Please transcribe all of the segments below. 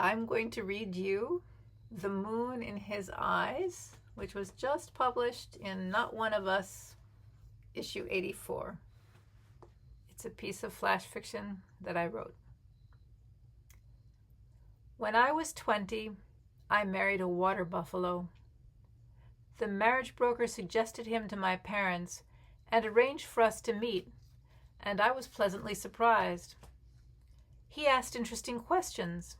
I'm going to read you The Moon in His Eyes, which was just published in Not One of Us, issue 84. It's a piece of flash fiction that I wrote. When I was 20, I married a water buffalo. The marriage broker suggested him to my parents and arranged for us to meet, and I was pleasantly surprised. He asked interesting questions.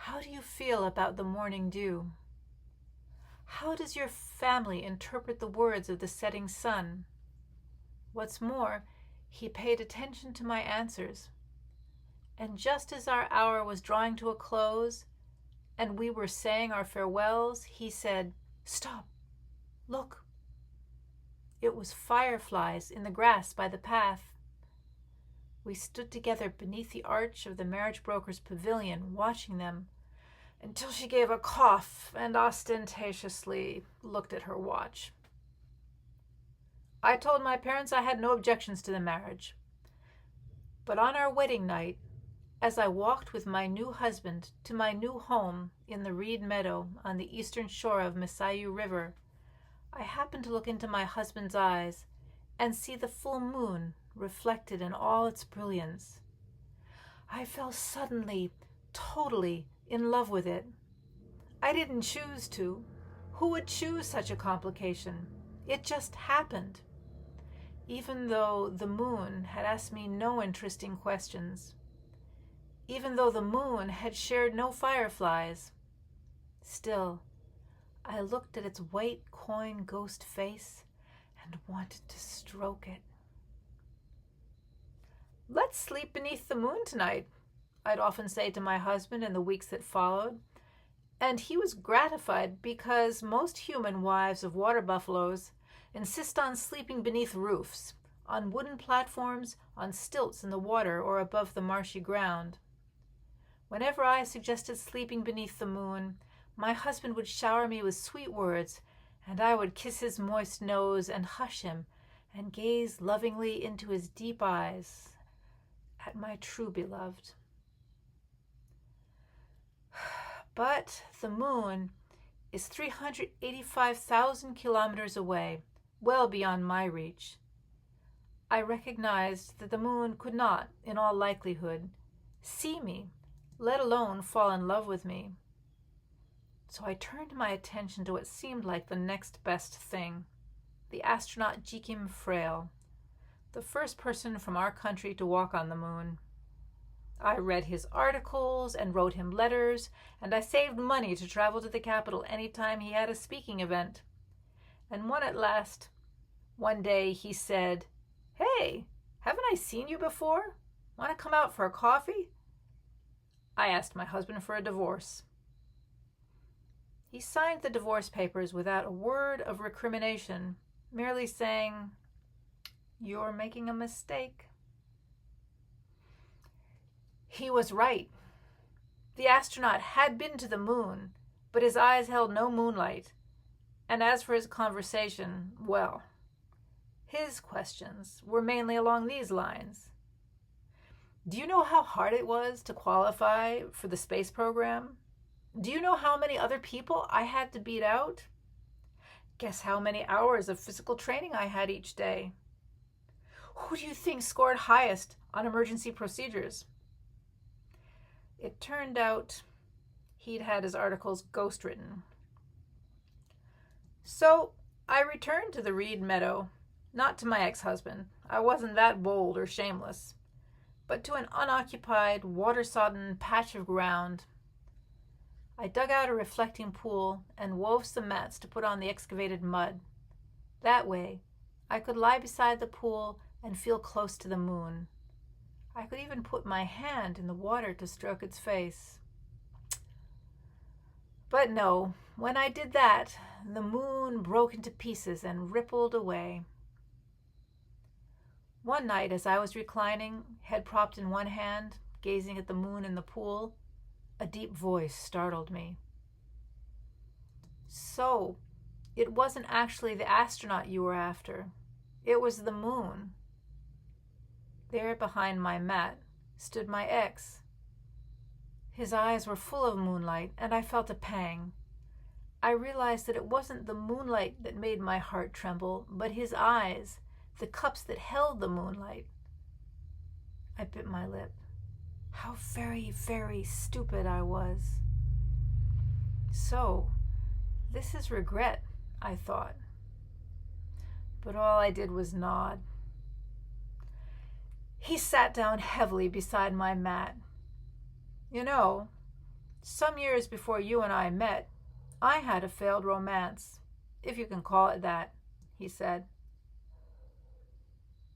How do you feel about the morning dew? How does your family interpret the words of the setting sun? What's more, he paid attention to my answers. And just as our hour was drawing to a close, and we were saying our farewells, he said, "Stop, look." It was fireflies in the grass by the path. We stood together beneath the arch of the marriage broker's pavilion, watching them, until she gave a cough and ostentatiously looked at her watch. I told my parents I had no objections to the marriage. But on our wedding night, as I walked with my new husband to my new home in the reed meadow on the eastern shore of Misayu River, I happened to look into my husband's eyes and see the full moon reflected in all its brilliance. I fell suddenly, totally in love with it. I didn't choose to. Who would choose such a complication? It just happened. Even though the moon had asked me no interesting questions. Even though the moon had shared no fireflies. Still, I looked at its white coin ghost face and wanted to stroke it. "Let's sleep beneath the moon tonight," I'd often say to my husband in the weeks that followed, and he was gratified because most human wives of water buffaloes insist on sleeping beneath roofs, on wooden platforms, on stilts in the water or above the marshy ground. Whenever I suggested sleeping beneath the moon, my husband would shower me with sweet words, and I would kiss his moist nose and hush him and gaze lovingly into his deep eyes at my true beloved. But the moon is 385,000 kilometers away, well beyond my reach. I recognized that the moon could not, in all likelihood, see me, let alone fall in love with me. So I turned my attention to what seemed like the next best thing, the astronaut Jikim Frail, the first person from our country to walk on the moon. I read his articles and wrote him letters, and I saved money to travel to the capital any time he had a speaking event. And when at last, one day he said, "Hey, haven't I seen you before? Want to come out for a coffee?" I asked my husband for a divorce. He signed the divorce papers without a word of recrimination, merely saying, "You're making a mistake." He was right. The astronaut had been to the moon, but his eyes held no moonlight. And as for his conversation, well, his questions were mainly along these lines. Do you know how hard it was to qualify for the space program? Do you know how many other people I had to beat out? Guess how many hours of physical training I had each day? Who do you think scored highest on emergency procedures? It turned out he'd had his articles ghostwritten. So I returned to the reed meadow, not to my ex-husband. I wasn't that bold or shameless, but to an unoccupied, water-sodden patch of ground. I dug out a reflecting pool and wove some mats to put on the excavated mud. That way, I could lie beside the pool and feel close to the moon. I could even put my hand in the water to stroke its face. But no, when I did that, the moon broke into pieces and rippled away. One night, as I was reclining, head propped in one hand, gazing at the moon in the pool, a deep voice startled me. "So, it wasn't actually the astronaut you were after. It was the moon." There behind my mat stood my ex. His eyes were full of moonlight, and I felt a pang. I realized that it wasn't the moonlight that made my heart tremble, but his eyes, the cups that held the moonlight. I bit my lip. How very, very stupid I was. So, this is regret, I thought. But all I did was nod. He sat down heavily beside my mat. You know, some years before you and I met, I had a failed romance, if you can call it that, he said.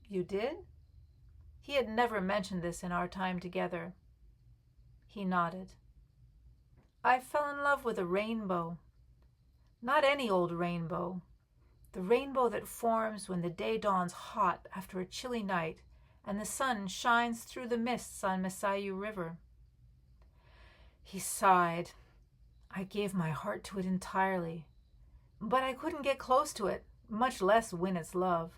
You did? He had never mentioned this in our time together. He nodded. I fell in love with a rainbow. Not any old rainbow. The rainbow that forms when the day dawns hot after a chilly night and the sun shines through the mists on Masayu River. He sighed. I gave my heart to it entirely, but I couldn't get close to it, much less win its love.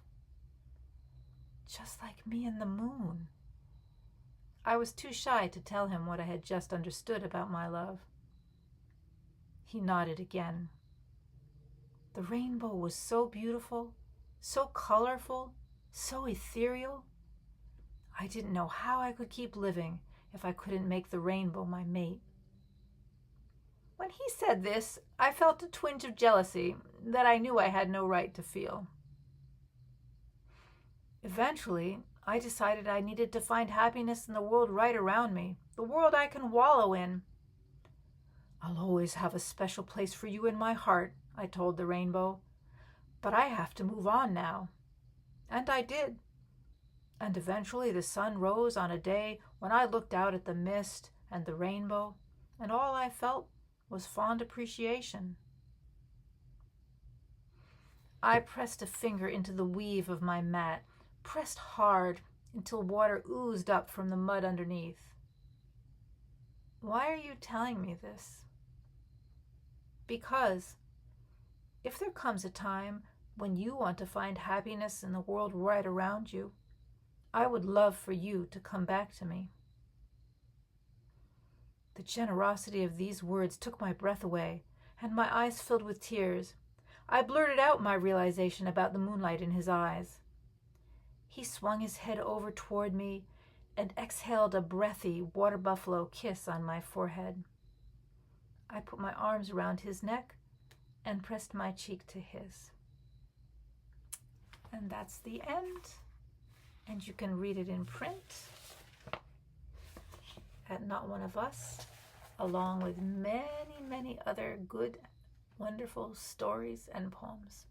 Just like me and the moon. I was too shy to tell him what I had just understood about my love. He nodded again. The rainbow was so beautiful, so colorful, so ethereal. I didn't know how I could keep living if I couldn't make the rainbow my mate. When he said this, I felt a twinge of jealousy that I knew I had no right to feel. Eventually, I decided I needed to find happiness in the world right around me, the world I can wallow in. I'll always have a special place for you in my heart, I told the rainbow, but I have to move on now. And I did. And eventually the sun rose on a day when I looked out at the mist and the rainbow, and all I felt was fond appreciation. I pressed a finger into the weave of my mat, pressed hard until water oozed up from the mud underneath. Why are you telling me this? Because if there comes a time when you want to find happiness in the world right around you, I would love for you to come back to me. The generosity of these words took my breath away, and my eyes filled with tears. I blurted out my realization about the moonlight in his eyes. He swung his head over toward me and exhaled a breathy water buffalo kiss on my forehead. I put my arms around his neck and pressed my cheek to his. And that's the end. And you can read it in print at Not One of Us, along with many, many other good, wonderful stories and poems.